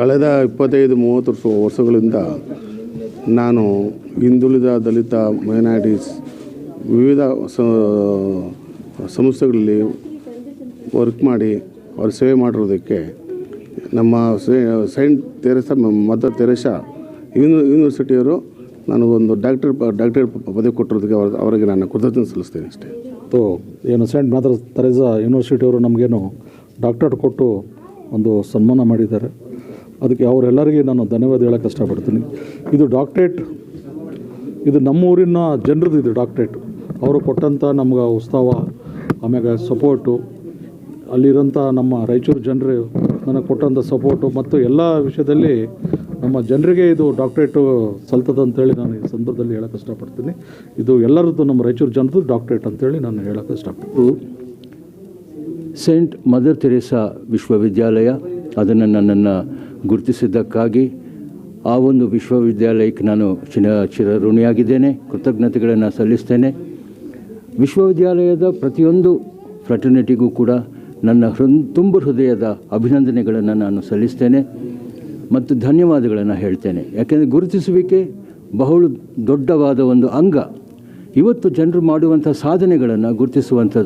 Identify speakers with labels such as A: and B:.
A: ಕಳೆದ 25-30 ವರ್ಷಗಳಿಂದ ನಾನು ಹಿಂದುಳಿದ ದಲಿತ ಮೈನಾರಿಟೀಸ್ ವಿವಿಧ ಸಂಸ್ಥೆಗಳಲ್ಲಿ ವರ್ಕ್ ಮಾಡಿ ಅವ್ರ ಸೇವೆ ಮಾಡಿರೋದಕ್ಕೆ ನಮ್ಮ ಸೈಂಟ್ ತೆರೇಸಾ ಮದರ್ ತೆರೇಸಾ ಯೂನಿವರ್ಸಿಟಿಯವರು ನನಗೊಂದು ಡಾಕ್ಟರೇಟ್ ಪದವಿ ಕೊಟ್ಟಿರೋದಕ್ಕೆ ಅವರಿಗೆ ನಾನು ಕೃತಜ್ಞತೆ ಸಲ್ಲಿಸ್ತೇನೆ ಅಷ್ಟೇ.
B: ಏನು ಸೈಂಟ್ ಮದರ್ ತೆರೇಸಾ ಯೂನಿವರ್ಸಿಟಿಯವರು ನಮಗೇನು ಡಾಕ್ಟರೇಟ್ ಕೊಟ್ಟು ಒಂದು ಸನ್ಮಾನ ಮಾಡಿದ್ದಾರೆ. ಅದಕ್ಕೆ ಅವರೆಲ್ಲರಿಗೆ ನಾನು ಧನ್ಯವಾದ ಹೇಳೋಕ್ಕೆ ಇಷ್ಟಪಡ್ತೀನಿ. ಇದು ಡಾಕ್ಟ್ರೇಟ್, ಇದು ನಮ್ಮೂರಿನ ಜನರದ್ದು. ಇದು ಡಾಕ್ಟ್ರೇಟ್ ಅವರು ಕೊಟ್ಟಂಥ ನಮ್ಗೆ ಉತ್ಸವ, ಆಮ್ಯಾಗ ಸಪೋರ್ಟು, ಅಲ್ಲಿರೋಂಥ ನಮ್ಮ ರಾಯಚೂರು ಜನರು ನನಗೆ ಕೊಟ್ಟಂಥ ಸಪೋರ್ಟು ಮತ್ತು ಎಲ್ಲ ವಿಷಯದಲ್ಲಿ ನಮ್ಮ ಜನರಿಗೆ ಇದು ಡಾಕ್ಟ್ರೇಟು ಸಲ್ತದ ಅಂತೇಳಿ ನಾನು ಈ ಸಂದರ್ಭದಲ್ಲಿ ಹೇಳೋಕ್ಕೆ ಇಷ್ಟಪಡ್ತೀನಿ. ಇದು ಎಲ್ಲರದ್ದು ನಮ್ಮ ರಾಯಚೂರು ಜನರದ್ದು ಡಾಕ್ಟ್ರೇಟ್ ಅಂತೇಳಿ ನಾನು ಹೇಳೋಕ್ಕೆ ಇಷ್ಟಪಡ್ತೀನಿ.
C: ಸೈಂಟ್ ಮದರ್ ತೆರೇಸಾ ವಿಶ್ವವಿದ್ಯಾಲಯ ಅದನ್ನು ನನ್ನನ್ನು ಗುರುತಿಸಿದ್ದಕ್ಕಾಗಿ ಆ ಒಂದು ವಿಶ್ವವಿದ್ಯಾಲಯಕ್ಕೆ ನಾನು ಚಿರಋಣಿಯಾಗಿದ್ದೇನೆ, ಕೃತಜ್ಞತೆಗಳನ್ನು ಸಲ್ಲಿಸ್ತೇನೆ. ವಿಶ್ವವಿದ್ಯಾಲಯದ ಪ್ರತಿಯೊಂದು ಫ್ರೆಟರ್ನಿಟಿಗೂ ಕೂಡ ನನ್ನ ತುಂಬ ಹೃದಯದ ಅಭಿನಂದನೆಗಳನ್ನು ನಾನು ಸಲ್ಲಿಸ್ತೇನೆ ಮತ್ತು ಧನ್ಯವಾದಗಳನ್ನು ಹೇಳ್ತೇನೆ. ಯಾಕೆಂದರೆ ಗುರುತಿಸುವಿಕೆ ಬಹಳ ದೊಡ್ಡವಾದ ಒಂದು ಅಂಗ. ಇವತ್ತು ಜನರು ಮಾಡುವಂಥ ಸಾಧನೆಗಳನ್ನು ಗುರುತಿಸುವಂಥದ್ದು